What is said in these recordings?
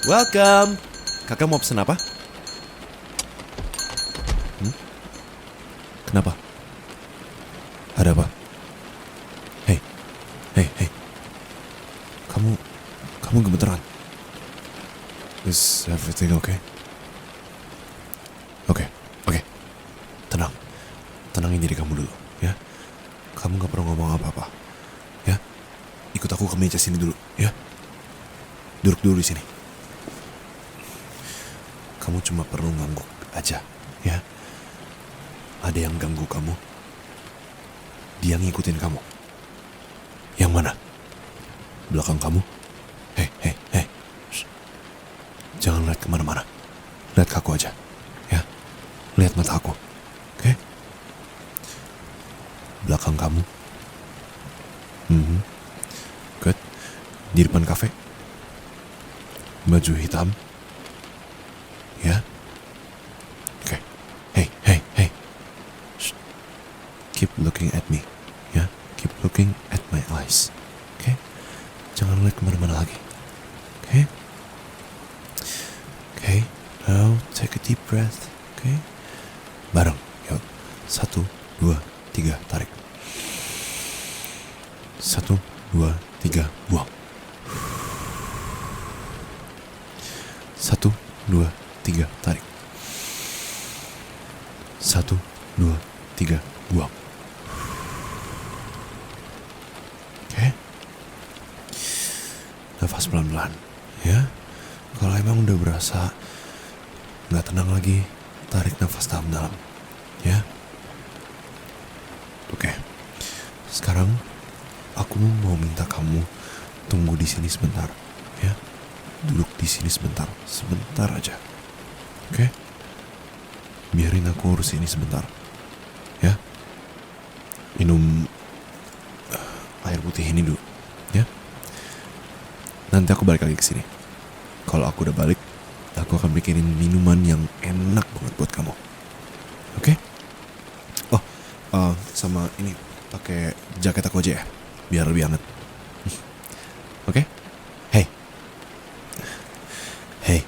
Welcome. Kakak mau pesen apa? Kenapa? Ada apa? Hey, hey, hey. Kamu gemeteran? Is everything okay? Oke. Tenangin diri kamu dulu, ya. Kamu gak perlu ngomong apa-apa, ya. Ikut aku ke meja sini dulu, ya. Duduk dulu di sini. Kamu cuma perlu ngangguk aja, ya. Ada yang ganggu kamu. Dia ngikutin kamu. Yang mana? Belakang kamu? Hei. Shh. Jangan lihat kemana-mana. Lihat ke aku aja, ya. Lihat mata aku, oke? Belakang kamu. Good. Di depan kafe. Baju hitam. Ya. Oke. Hey. Shh. Keep looking at me. Ya. Keep looking at my eyes. Oke. Jangan lihat kemana-mana lagi. Oke. Now take a deep breath. Oke. Bareng. Yuk. 1, 2, 3, tarik. 1, 2, 3, buang. 1, 2, 3, tarik. 1, 2, 3, buang. Oke. Nafas pelan-pelan, ya. Kalau emang udah berasa nggak tenang lagi, tarik nafas dalam-dalam, ya. Oke. Sekarang aku mau minta kamu tunggu di sini sebentar, ya. Duduk di sini sebentar aja. Oke? Biarin aku urus ini sebentar. Ya. Minum air putih ini dulu, ya. Nanti aku balik lagi ke sini. Kalau aku udah balik, aku akan bikinin minuman yang enak banget buat kamu. Oke? Oh, sama ini pakai jaket aku aja ya, biar lebih hangat. Oke? Hey,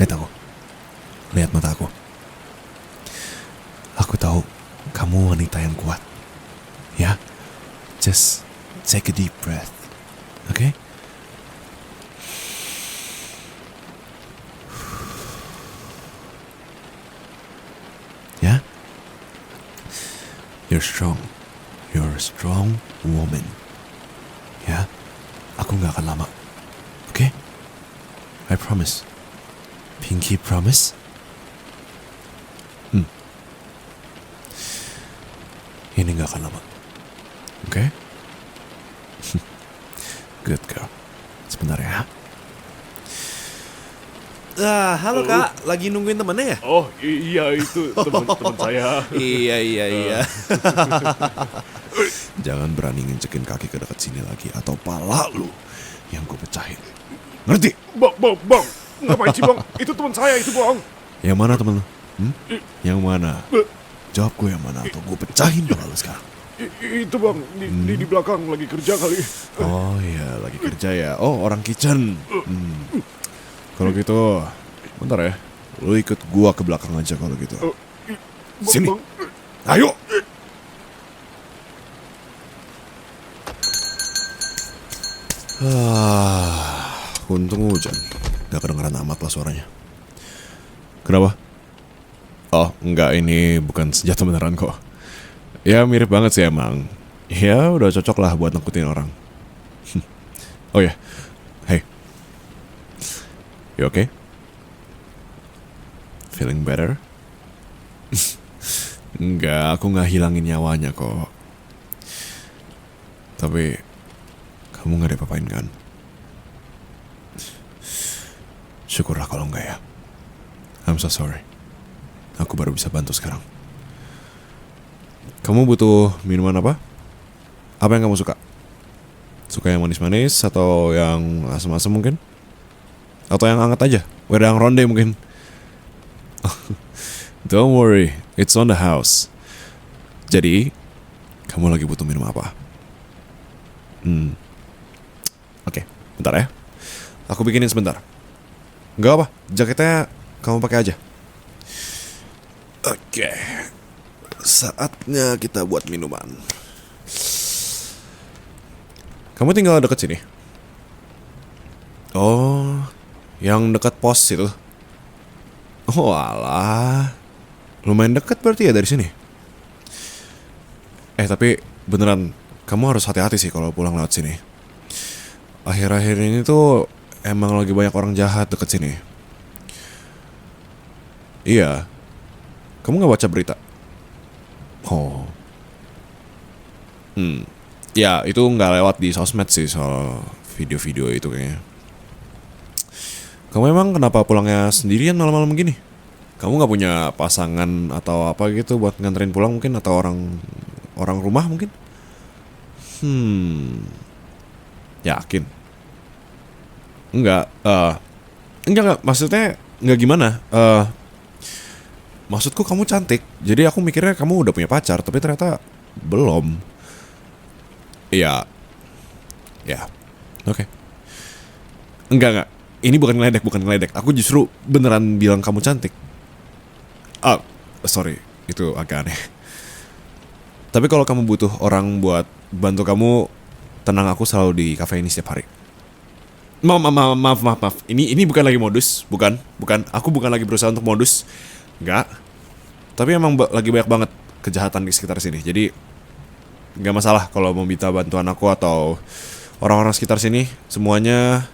lihat aku. Lihat mata aku. Aku tahu kamu wanita yang kuat. Ya, just take a deep breath. Oke? Ya? You're strong. You're a strong woman. Ya, aku gak akan lama. Oke? I promise. Pinky promise? Ini gak akan lama. Oke? Good girl. Sebentar ya. Halo Kak, lagi nungguin temennya ya? Oh iya, itu teman saya. Iya. Jangan berani ngincekin kaki ke dekat sini lagi, atau pala lu yang gue pecahin. Ngerti? Bang, ngapain sih bang? Itu teman saya itu bang. Yang mana temen lu? Yang mana? Jawab gue yang mana, atau gue pecahin pala lu sekarang. Itu bang, di belakang lagi kerja kali. Oh iya, lagi kerja ya. Oh, orang kitchen. Kalau gitu, bentar ya. Lu ikut gua ke belakang aja kalau gitu. Sini. Bang. Ayo. Untung hujan. Gak kedengeran amat lah suaranya. Kenapa? Oh, enggak, ini bukan senjata beneran kok. Ya mirip banget sih emang. Ya udah cocok lah buat nakutin orang. Oh ya, hey. You okay? Feeling better? Enggak, aku gak hilangin nyawanya kok. Tapi kamu gak diapa-apain kan? Syukurlah kalau enggak ya. I'm so sorry. Aku baru bisa bantu sekarang. Kamu butuh minuman apa? Apa yang kamu suka? Suka yang manis-manis atau yang asam-asam mungkin? Atau yang hangat aja? Wedang ronde mungkin? Don't worry, it's on the house. Jadi, kamu lagi butuh minum apa? Oke, bentar ya. Aku bikinin sebentar. Nggak apa, jaketnya kamu pakai aja. Oke, saatnya kita buat minuman. Kamu tinggal deket sini? Oh, yang dekat pos itu. Oh alah, lumayan dekat berarti ya dari sini. Tapi beneran, kamu harus hati-hati sih kalau pulang lewat sini. Akhir-akhir ini tuh emang lagi banyak orang jahat deket sini. Iya, kamu nggak baca berita? Oh, ya itu nggak lewat di sosmed sih soal video-video itu kayaknya. Kamu emang kenapa pulangnya sendirian malam-malam gini? Kamu nggak punya pasangan atau apa gitu buat nganterin pulang mungkin, atau orang rumah mungkin? Yakin? Enggak, enggak, maksudnya enggak gimana? Maksudku kamu cantik, jadi aku mikirnya kamu udah punya pacar, tapi ternyata belum. Iya, ya, oke. Enggak, ini bukan ngeledek. Aku justru beneran bilang kamu cantik. Sorry, itu agak aneh. Tapi kalau kamu butuh orang buat bantu kamu, tenang, aku selalu di cafe ini setiap hari. Maaf. Ini bukan lagi modus, bukan. Aku bukan lagi berusaha untuk modus, enggak. Tapi emang lagi banyak banget kejahatan di sekitar sini. Jadi nggak masalah kalau mau minta bantuan aku atau orang-orang sekitar sini. Semuanya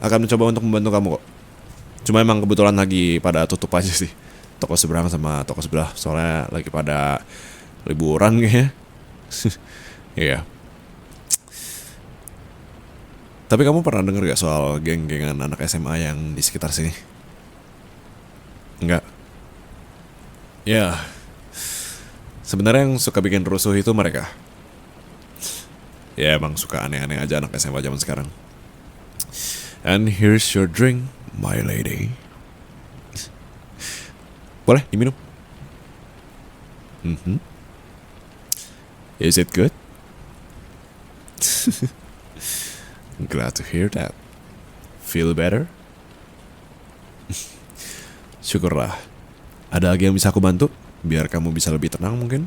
akan mencoba untuk membantu kamu kok. Cuma emang kebetulan lagi pada tutup aja sih, toko seberang sama toko sebelah. Soalnya lagi pada liburan kayaknya. Iya. Tapi kamu pernah denger gak soal geng-gengan anak SMA yang di sekitar sini? Enggak. Ya, sebenarnya yang suka bikin rusuh itu mereka. Ya emang suka aneh-aneh aja anak SMA zaman sekarang. And here's your drink, my lady. Boleh diminum? Is it good? Glad to hear that. Feel better? Syukurlah. Ada lagi yang bisa aku bantu? Biar kamu bisa lebih tenang mungkin?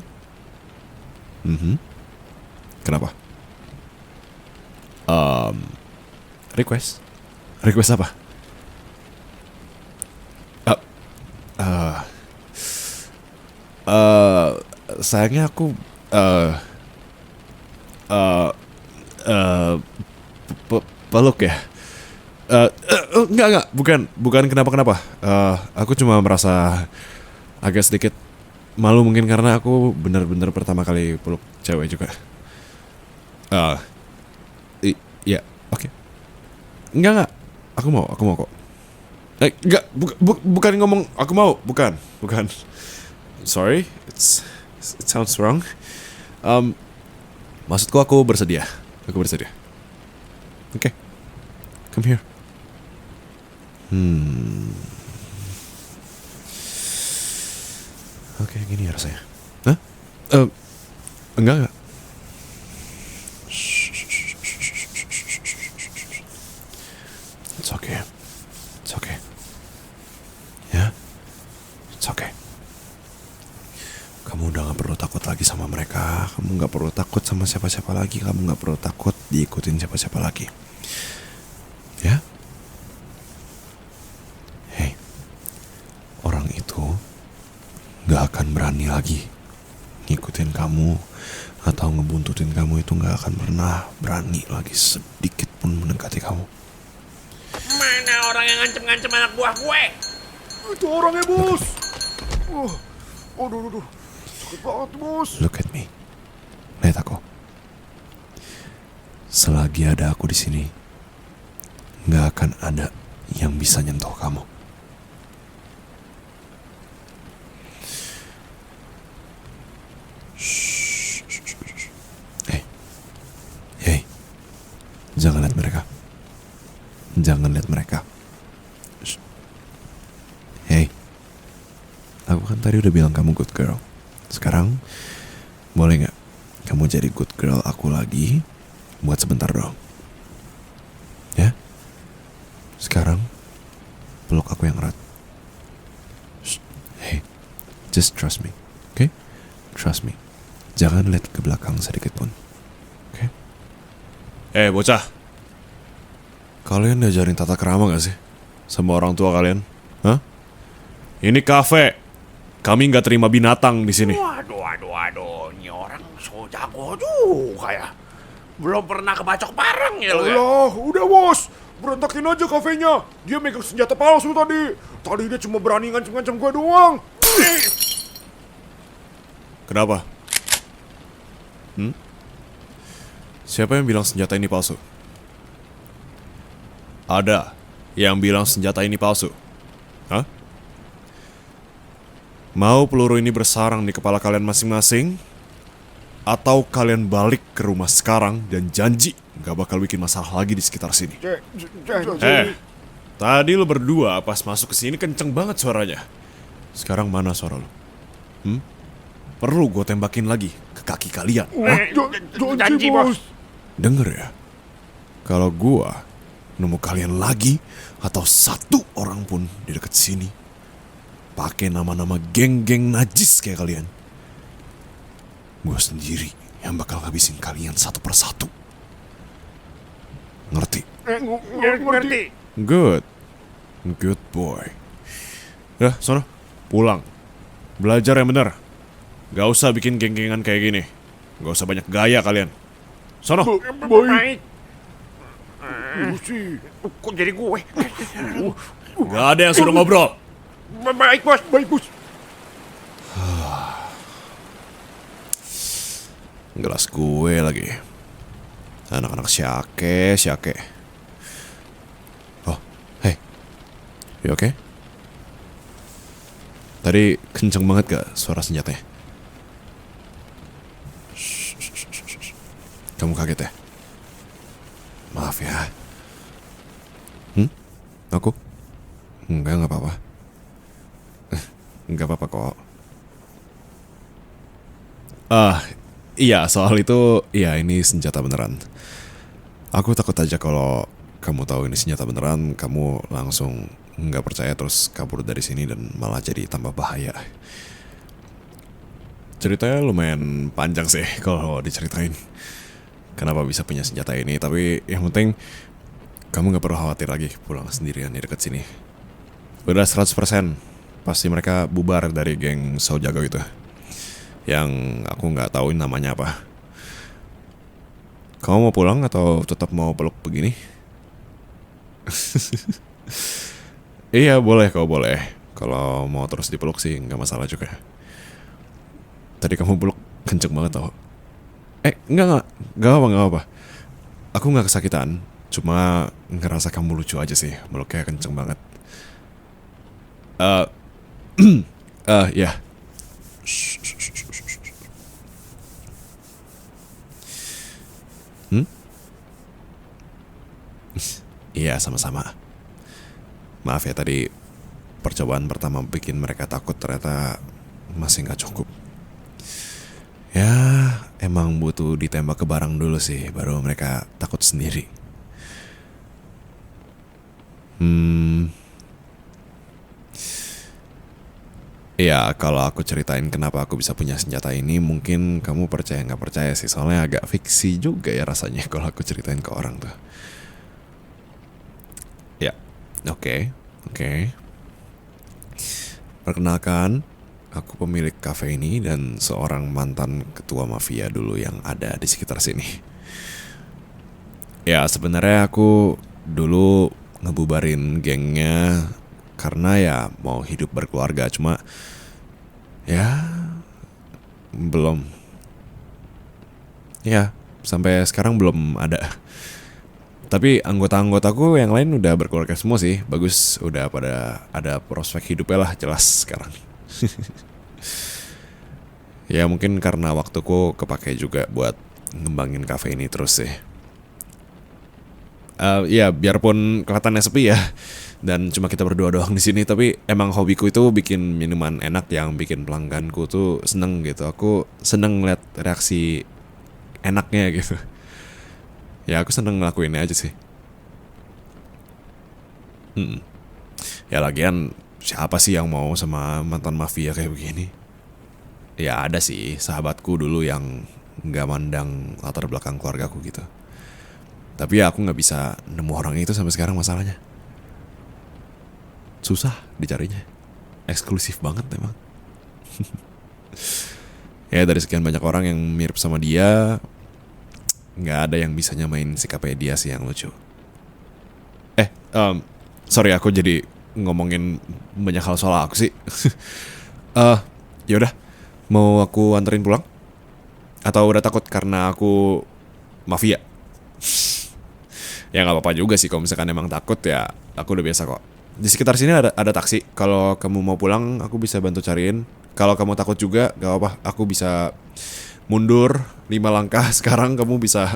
Kenapa? Request? Request apa? Sayangnya aku peluk ya. Enggak, bukan kenapa. Aku cuma merasa agak sedikit malu mungkin karena aku benar-benar pertama kali peluk cewek juga. Ya, oke. Enggak, aku mau kok. Enggak, bukan ngomong aku mau, bukan. Sorry, it sounds wrong. Maksudku aku bersedia. Okay, come here. Oke, gini ya rasanya. Hah? Enggak. It's okay. Ya, it's okay. Kamu udah gak perlu takut lagi sama mereka. Kamu gak perlu takut sama siapa-siapa lagi. Kamu gak perlu takut diikutin siapa-siapa lagi. Ya? Hey, orang itu gak akan berani lagi ngikutin kamu atau ngebuntutin kamu. Itu gak akan pernah berani lagi sedikit pun mendekati kamu. Mana orang yang ngancem-ngancem anak buah gue? Itu orangnya, bos. Aduh. Sakit banget, bos. Look at me. Lihat aku. Selagi ada aku di sini, nggak akan ada yang bisa nyentuh kamu. Hey, jangan lihat mereka. Hey, aku kan tadi udah bilang kamu good girl. Sekarang boleh nggak kamu jadi good girl aku lagi buat sebentar doang? Ya? Sekarang peluk aku yang erat. Shh, hey, just trust me, okay? Trust me. Jangan lihat ke belakang sedikit pun, okay? Bocah. Kalian diajarin tata krama gak sih? Sama orang tua kalian? Hah? Ini kafe. Kami nggak terima binatang di sini. Waduh, ini orang so jago juga ya. Belum pernah kebacok bareng ya lo ya. Alah, udah bos. Berantakin aja kafenya. Dia megang senjata palsu tadi. Tadi dia cuma berani ngancam-ngancam gue doang. Kenapa? Siapa yang bilang senjata ini palsu? Ada yang bilang senjata ini palsu. Hah? Mau peluru ini bersarang di kepala kalian masing-masing? Atau kalian balik ke rumah sekarang dan janji gak bakal bikin masalah lagi di sekitar sini? Tadi lo berdua pas masuk ke sini kenceng banget suaranya. Sekarang mana suara lo? Perlu gue tembakin lagi ke kaki kalian? Janji bos. Denger ya, kalau gue nemu kalian lagi atau satu orang pun di dekat sini pakai nama-nama geng-geng najis kayak kalian, gue sendiri yang bakal habisin kalian satu persatu. Ngerti? Ngerti. Good boy. Ya, sono, pulang. Belajar yang bener. Gak usah bikin geng-gengan kayak gini. Gak usah banyak gaya kalian. Sono. Baik. Kok jadi gue? Gak ada yang suruh ngobrol. Baik bos. Baik bos. Gelas gue lagi. Anak-anak syake. Oh, hey. You okay? Tadi kenceng banget gak suara senjatanya? Shh. Kamu kaget ya? Maaf ya. Aku? Enggak apa-apa. Enggak apa-apa kok. Iya, soal itu, iya ini senjata beneran. Aku takut aja kalau kamu tahu ini senjata beneran, kamu langsung nggak percaya terus kabur dari sini dan malah jadi tambah bahaya. Ceritanya lumayan panjang sih kalau diceritain. Kenapa bisa punya senjata ini, tapi yang penting kamu nggak perlu khawatir lagi pulang sendirian di dekat sini. Udah 100% pasti mereka bubar dari geng Saujago itu. Yang aku nggak tahu namanya apa. Kamu mau pulang atau tetap mau peluk begini? Iya boleh, kau boleh. Kalau mau terus dipeluk sih nggak masalah juga. Tadi kamu peluk kenceng banget tau. Nggak apa. Aku nggak kesakitan, cuma ngerasa kamu lucu aja sih, meluknya kenceng banget. Ya. Iya, sama-sama. Maaf ya tadi percobaan pertama bikin mereka takut ternyata masih nggak cukup. Ya, emang butuh ditembak ke barang dulu sih, baru mereka takut sendiri. Ya, kalau aku ceritain kenapa aku bisa punya senjata ini, mungkin kamu percaya nggak percaya sih, soalnya agak fiksi juga ya rasanya kalau aku ceritain ke orang tuh. Ya, oke. Perkenalkan, aku pemilik kafe ini dan seorang mantan ketua mafia dulu yang ada di sekitar sini. Ya, sebenarnya aku dulu ngebubarin gengnya karena ya mau hidup berkeluarga, cuma ya belum. Ya, sampai sekarang belum ada. Tapi anggota-anggotaku yang lain udah berkeluarga semua sih. Bagus, udah pada ada prospek hidupnya lah jelas sekarang. Ya mungkin karena waktuku kepake juga buat ngembangin kafe ini terus sih. Ya biarpun kelihatannya sepi ya dan cuma kita berdua doang di sini, tapi emang hobiku itu bikin minuman enak yang bikin pelangganku tuh seneng gitu. Aku seneng ngeliat reaksi enaknya gitu. Ya aku seneng ngelakuinnya aja sih. Ya lagian siapa sih yang mau sama mantan mafia kayak begini? Ya ada sih sahabatku dulu yang nggak mandang latar belakang keluargaku gitu. Tapi ya aku nggak bisa nemu orang itu sampai sekarang masalahnya. Susah dicarinya. Eksklusif banget memang. Ya dari sekian banyak orang yang mirip sama dia, nggak ada yang bisa nyamain sikapnya dia sih yang lucu. Sorry aku jadi ngomongin banyak hal soal aku sih. Yaudah, mau aku anterin pulang? Atau udah takut karena aku mafia? Ya nggak apa-apa juga sih kalau misalkan emang takut ya aku udah biasa kok. Di sekitar sini ada taksi. Kalau kamu mau pulang aku bisa bantu cariin. Kalau kamu takut juga gak apa-apa, aku bisa mundur 5 langkah. Sekarang kamu bisa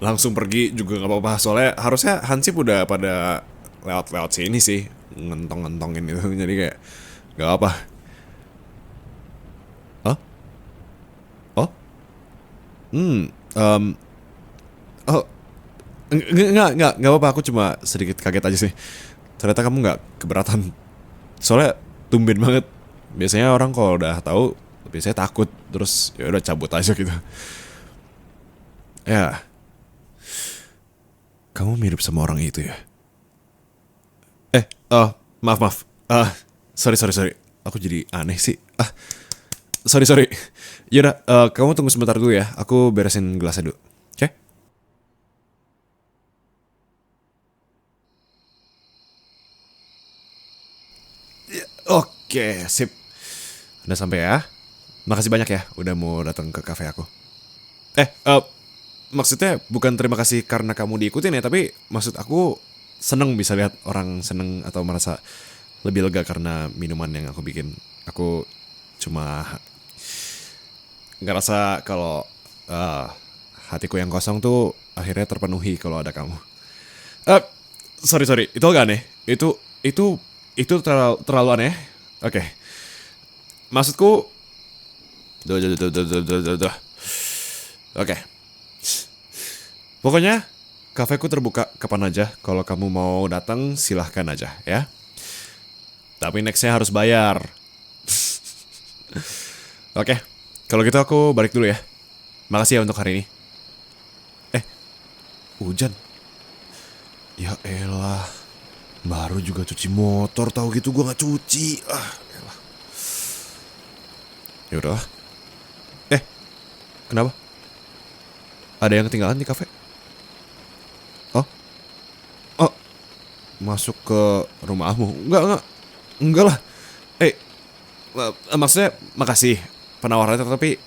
langsung pergi juga gak apa-apa. Soalnya harusnya Hansip udah pada lewat-lewat sini sih, ngentong-ngentongin itu. Jadi kayak gak apa. Hah? Oh? Oh, nggak apa-apa. Aku cuma sedikit kaget aja sih. Ternyata kamu nggak keberatan. Soalnya tumben banget. Biasanya orang kalau udah tahu biasanya takut terus ya udah cabut aja gitu. Ya, kamu mirip sama orang itu ya? Maaf. Sorry. Aku jadi aneh sih. Sorry. Yaudah, kamu tunggu sebentar dulu ya. Aku beresin gelasnya dulu. Oke? Oke, sip. Udah sampai ya. Makasih banyak ya udah mau datang ke kafe aku. Maksudnya bukan terima kasih karena kamu diikutin ya, tapi maksud aku seneng bisa lihat orang seneng atau merasa lebih lega karena minuman yang aku bikin. Aku cuma ngerasa kalau hatiku yang kosong tuh akhirnya terpenuhi kalau ada kamu. Sorry, itu agak aneh. Itu terlalu aneh. Oke. Maksudku Duh. Oke. Pokoknya kafeku terbuka kapan aja. Kalau kamu mau datang silahkan aja ya. Tapi nextnya harus bayar. Oke. Kalau gitu aku balik dulu ya. Makasih ya untuk hari ini. Hujan. Ya elah. Baru juga cuci motor, tahu gitu gua nggak cuci. Elah. Yaudah. Kenapa? Ada yang ketinggalan di kafe? Oh, masuk ke rumahmu? Enggak lah. Maksudnya makasih penawarannya, tapi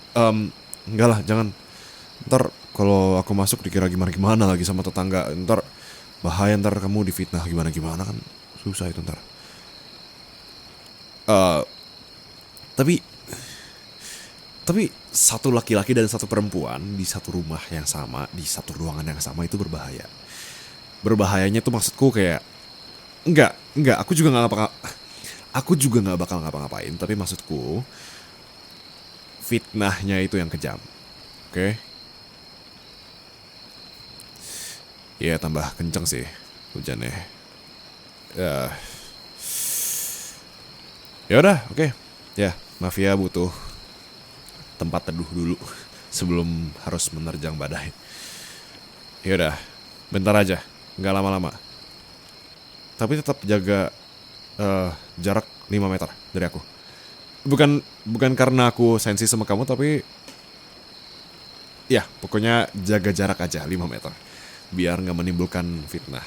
enggak lah, jangan. Ntar kalau aku masuk dikira gimana lagi sama tetangga. Ntar bahaya, ntar kamu difitnah gimana kan susah itu ntar. Tapi satu laki-laki dan satu perempuan di satu rumah yang sama, di satu ruangan yang sama itu berbahaya. Berbahayanya tuh maksudku kayak enggak, aku juga nggak bakal ngapa-ngapain, tapi maksudku fitnahnya itu yang kejam. Oke? Ya tambah kenceng sih hujannya. Ya udah, oke. Ya, mafia butuh tempat teduh dulu sebelum harus menerjang badai. Yaudah, bentar aja, nggak lama-lama. Tapi tetap jaga jarak 5 meter dari aku. Bukan karena aku sensi sama kamu, tapi ya pokoknya jaga jarak aja 5 meter. Biar nggak menimbulkan fitnah.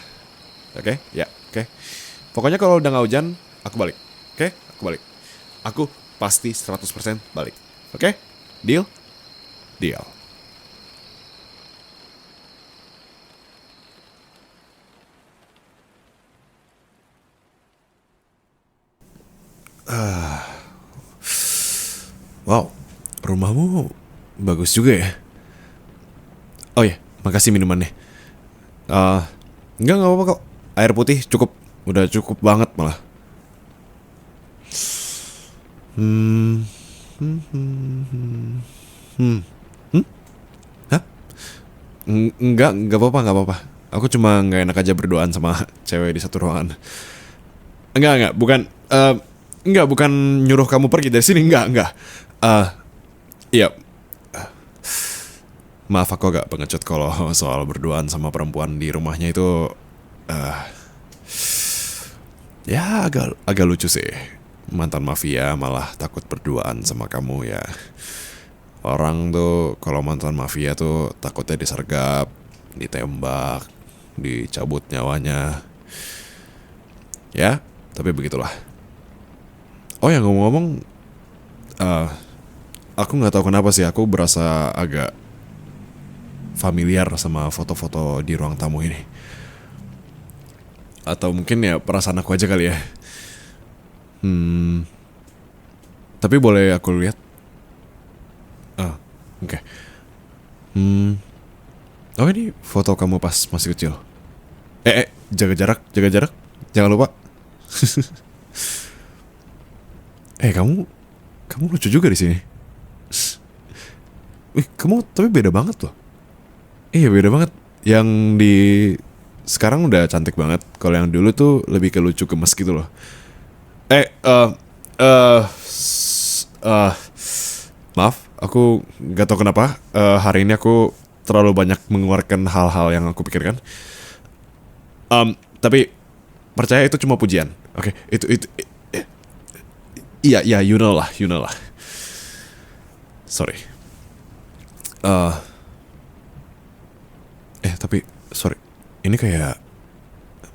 Oke? Ya, oke. Pokoknya kalau udah nggak hujan, aku balik. Oke? Aku balik. Aku pasti 100% balik. Oke? Deal? Deal. Wow, rumahmu bagus juga ya. Oh ya, makasih minumannya. Enggak apa-apa kok. Air putih cukup, udah cukup banget malah. Hah? Enggak apa-apa. Aku cuma nggak enak aja berduaan sama cewek di satu ruangan. Enggak, bukan nyuruh kamu pergi dari sini, enggak. Iya, maaf aku agak pengecut kalau soal berduaan sama perempuan di rumahnya itu, ya agak lucu sih. Mantan mafia malah takut berduaan sama kamu ya. Orang tuh kalau mantan mafia tuh takutnya disergap, ditembak, dicabut nyawanya. Ya, tapi begitulah. Oh ya ngomong-ngomong, aku nggak tahu kenapa sih aku berasa agak familiar sama foto-foto di ruang tamu ini. Atau mungkin ya perasaan aku aja kali ya. Tapi boleh aku lihat? Oke. Oh ini foto kamu pas masih kecil. Jaga jarak, jangan lupa. Kamu lucu juga di sini. Kamu tapi beda banget loh. Iya beda banget. Yang di sekarang udah cantik banget. Kalau yang dulu tuh lebih ke lucu gemes gitu loh. Maaf, aku nggak tahu kenapa hari ini aku terlalu banyak mengeluarkan hal-hal yang aku pikirkan. Tapi percaya itu cuma pujian. Oke, itu. Iya, you know lah. Sorry. Tapi sorry. Ini kayak,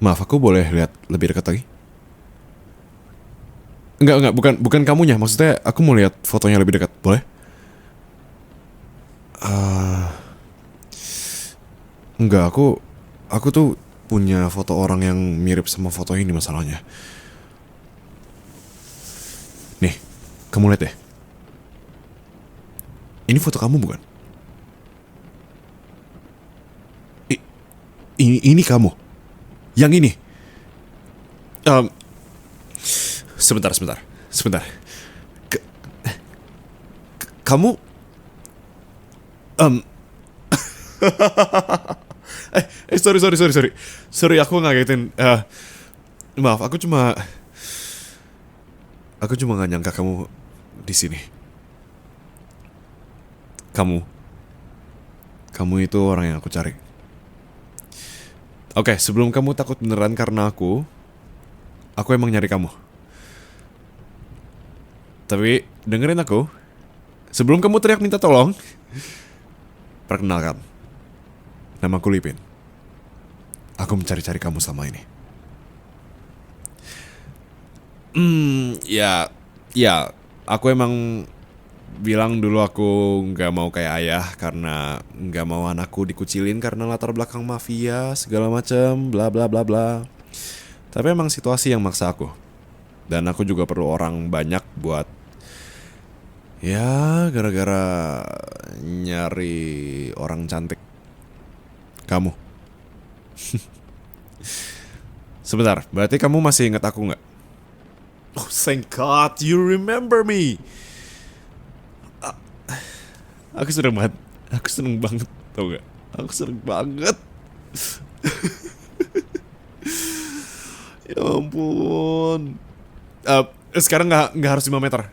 maaf aku boleh lihat lebih dekat lagi? Enggak, bukan kamunya. Maksudnya aku mau lihat fotonya lebih dekat, boleh? Enggak, aku tuh punya foto orang yang mirip sama foto ini masalahnya. Nih, kamu lihat deh. Ini foto kamu bukan? Ini kamu. Yang ini. Sebentar. Kamu sorry. Sorry, aku ngagetin. Maaf, aku cuma nggak nyangka kamu di sini. Kamu itu orang yang aku cari. Oke, sebelum kamu takut beneran karena aku emang nyari kamu. Tapi dengerin aku. Sebelum kamu teriak minta tolong, perkenalkan. Namaku Lipin. Aku mencari-cari kamu selama ini. Ya, aku emang bilang dulu aku nggak mau kayak ayah karena nggak mau anakku dikucilin karena latar belakang mafia segala macam, bla bla bla bla. Tapi emang situasi yang maksa aku. Dan aku juga perlu orang banyak buat, ya gara-gara nyari orang cantik. Kamu. Sebentar, berarti kamu masih ingat aku nggak? Oh, thank God, you remember me. Aku seneng banget, tau gak? Aku seneng banget. Ya ampun. Sekarang nggak harus 5 meter,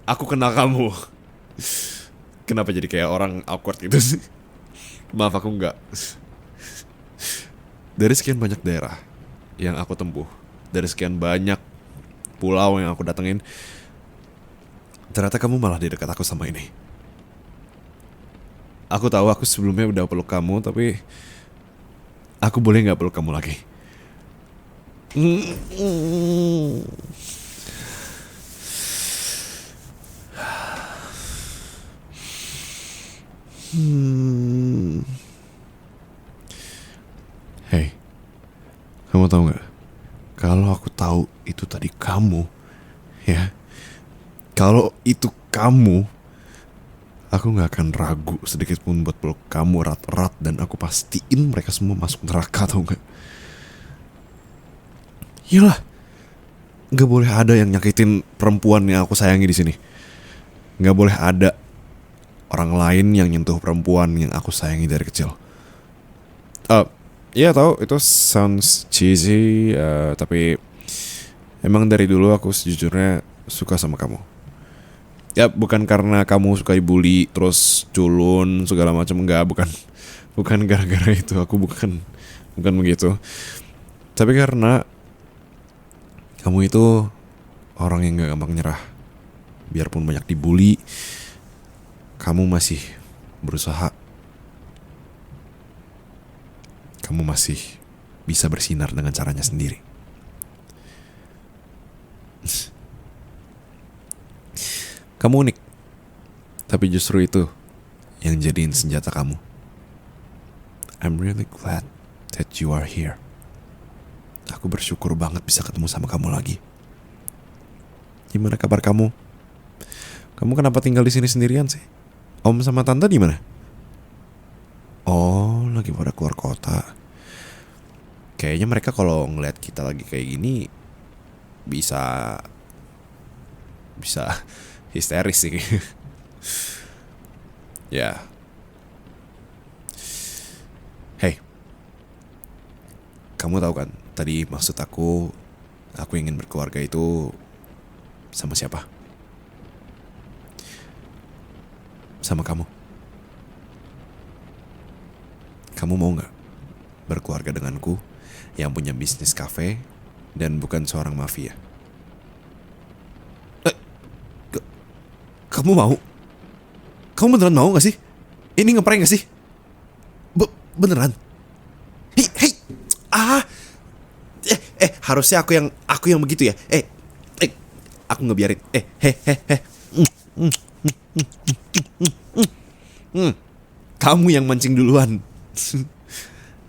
Aku kenal kamu. Kenapa jadi kayak orang awkward gitu sih? Maaf, aku nggak. Dari sekian banyak daerah yang aku tempuh, dari sekian banyak pulau yang aku datengin, ternyata kamu malah di dekat aku sama ini. Aku tahu aku sebelumnya udah peluk kamu, tapi aku boleh nggak peluk kamu lagi? Hey, kamu tahu nggak? Kalau aku tahu itu tadi kamu, ya. Kalau itu kamu, aku nggak akan ragu sedikit pun buat peluk kamu erat-erat dan aku pastiin mereka semua masuk neraka, tau nggak? Iyalah, nggak boleh ada yang nyakitin perempuan yang aku sayangi di sini. Nggak boleh ada orang lain yang nyentuh perempuan yang aku sayangi dari kecil. Iya tahu itu sounds cheesy, tapi emang dari dulu aku sejujurnya suka sama kamu. Ya bukan karena kamu suka dibully terus culun segala macam, enggak, bukan gara-gara itu, aku bukan begitu. Tapi karena kamu itu orang yang gak gampang nyerah. Biarpun banyak dibully, kamu masih berusaha. Kamu masih bisa bersinar dengan caranya sendiri. Kamu unik, tapi justru itu yang jadiin senjata kamu. I'm really glad that you are here. Aku bersyukur banget bisa ketemu sama kamu lagi. Gimana kabar kamu? Kamu kenapa tinggal di sini sendirian sih? Om sama tante di mana? Oh, lagi pada keluar kota. Kayaknya mereka kalau ngeliat kita lagi kayak gini bisa histeris sih. Ya. Hey, kamu tahu kan tadi maksud aku ingin berkeluarga itu sama siapa? Sama kamu. Kamu mau gak berkeluarga denganku yang punya bisnis kafe dan bukan seorang mafia? Kamu mau? Kamu beneran mau gak sih? Ini ngeprank gak sih? Beneran? Hei, harusnya aku yang begitu ya. Aku ngebiarin. Kamu yang mancing duluan.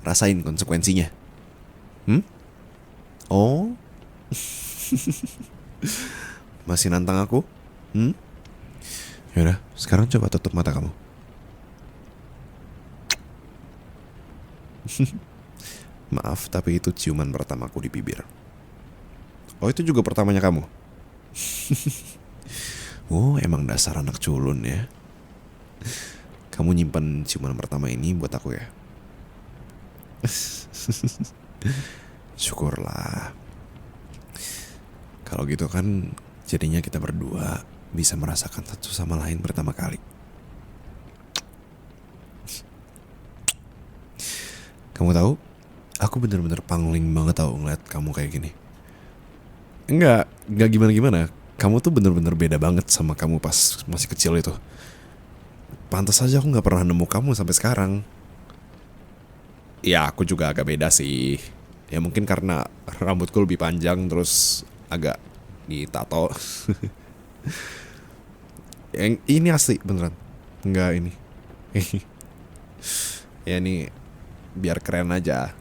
Rasain konsekuensinya. Oh, masih nantang aku? Yaudah, sekarang coba tutup mata kamu. Maaf, tapi itu ciuman pertamaku di bibir. Oh, itu juga pertamanya kamu? Oh, emang dasar anak culun ya. Kamu nyimpan ciuman pertama ini buat aku ya? Syukurlah. Kalau gitu kan jadinya kita berdua bisa merasakan satu sama lain pertama kali. Kamu tahu, aku bener-bener pangling banget tahu ngeliat kamu kayak gini. Enggak gimana-gimana. Kamu tuh bener-bener beda banget sama kamu pas masih kecil itu. Pantas aja aku gak pernah nemu kamu sampai sekarang. Ya aku juga agak beda sih. Ya mungkin karena rambutku lebih panjang terus agak ditato. Yang ini asli beneran. Enggak ini. Ya ini biar keren aja.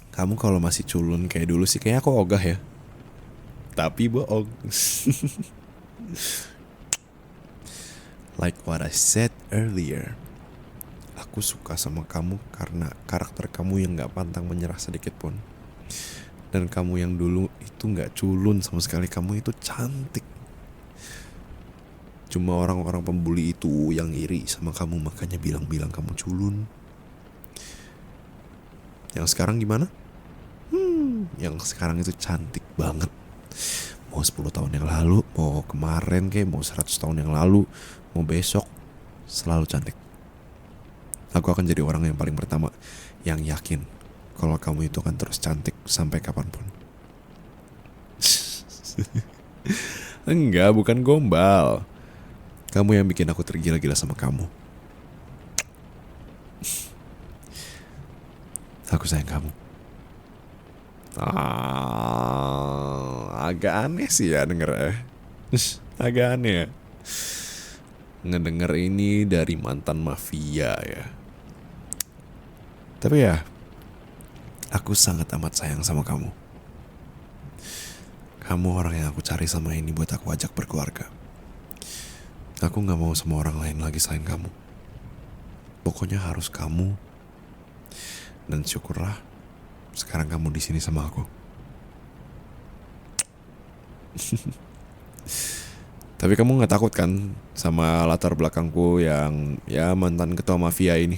Kamu kalau masih culun kayak dulu sih kayaknya aku ogah ya. Tapi bohong. Like what I said earlier, aku suka sama kamu karena karakter kamu yang gak pantang menyerah sedikit pun. Dan kamu yang dulu itu gak culun sama sekali. Kamu itu cantik. Cuma orang-orang pembuli itu yang iri sama kamu, makanya bilang-bilang kamu culun. Yang sekarang gimana? Yang sekarang itu cantik banget. Mau 10 tahun yang lalu, mau kemarin kayak, mau 100 tahun yang lalu, mau besok, selalu cantik. Aku akan jadi orang yang paling pertama yang yakin kalau kamu itu akan terus cantik sampai kapanpun. Enggak, bukan gombal. Kamu yang bikin aku tergila-gila sama kamu. Aku sayang kamu. Agak aneh sih ya denger. Agak aneh ya. Ngedenger ini dari mantan mafia ya. Tapi ya, aku sangat amat sayang sama kamu. Kamu orang yang aku cari sama ini buat aku ajak berkeluarga. Aku gak mau sama orang lain lagi selain kamu. Pokoknya harus kamu. Dan syukurlah sekarang kamu di sini sama aku. Tapi kamu nggak takut kan sama latar belakangku yang ya mantan ketua mafia ini?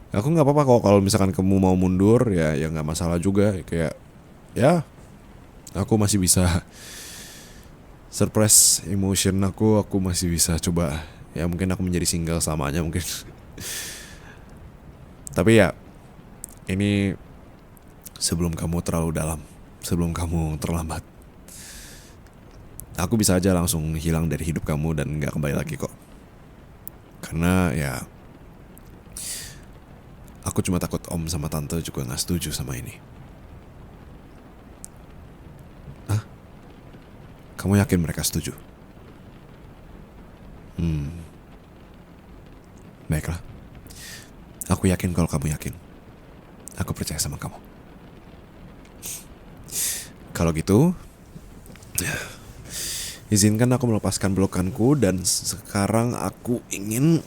Aku nggak apa-apa kok kalau misalkan kamu mau mundur ya nggak masalah juga. Kayak ya aku masih bisa surprise emotion aku masih bisa coba. Ya mungkin aku menjadi single selamanya mungkin. Tapi ya ini sebelum kamu terlalu dalam, sebelum kamu terlambat. Aku bisa aja langsung hilang dari hidup kamu dan gak kembali lagi kok. Karena ya aku cuma takut om sama tante juga gak setuju sama ini. Hah? Kamu yakin mereka setuju? Baiklah. Aku yakin kalau kamu yakin. Aku percaya sama kamu. Kalau gitu, izinkan aku melepaskan pelukanku dan sekarang aku ingin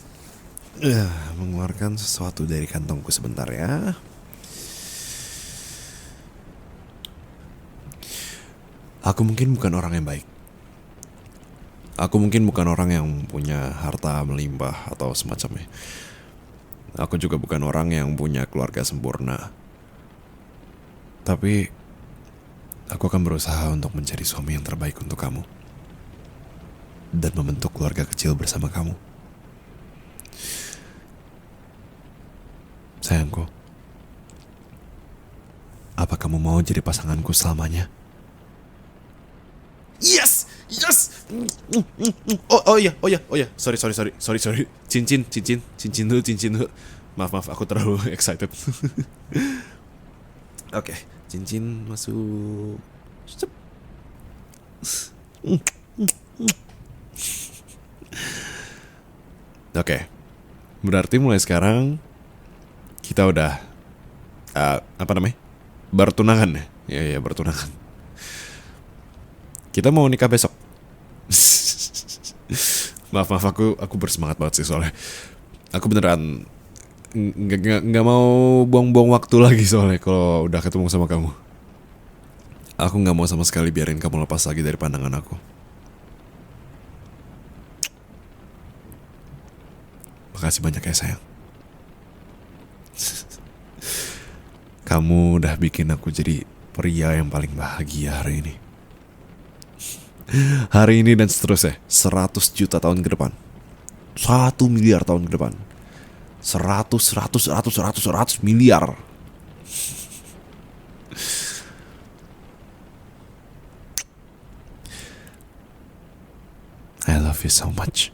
mengeluarkan sesuatu dari kantongku sebentar ya. Aku mungkin bukan orang yang baik. Aku mungkin bukan orang yang punya harta melimpah atau semacamnya. Aku juga bukan orang yang punya keluarga sempurna. Tapi aku akan berusaha untuk mencari suami yang terbaik untuk kamu. Dan membentuk keluarga kecil bersama kamu. Sayangku, apa kamu mau jadi pasanganku selamanya? Yes, yes. Oh iya. Sorry. Cincin dulu. Maaf, aku terlalu excited. Oke, cincin masuk. Cep. Oke, berarti mulai sekarang kita udah bertunangan ya? Iya, bertunangan. Kita mau nikah besok. Maaf, aku bersemangat banget sih soalnya. Aku beneran nggak mau buang-buang waktu lagi soalnya kalau udah ketemu sama kamu. Aku nggak mau sama sekali biarin kamu lepas lagi dari pandangan aku. Makasih banyak ya sayang. Kamu udah bikin aku jadi pria yang paling bahagia hari ini. Hari ini dan seterusnya 100 juta tahun ke depan, 1 miliar tahun ke depan, 100 miliar. I love you so much.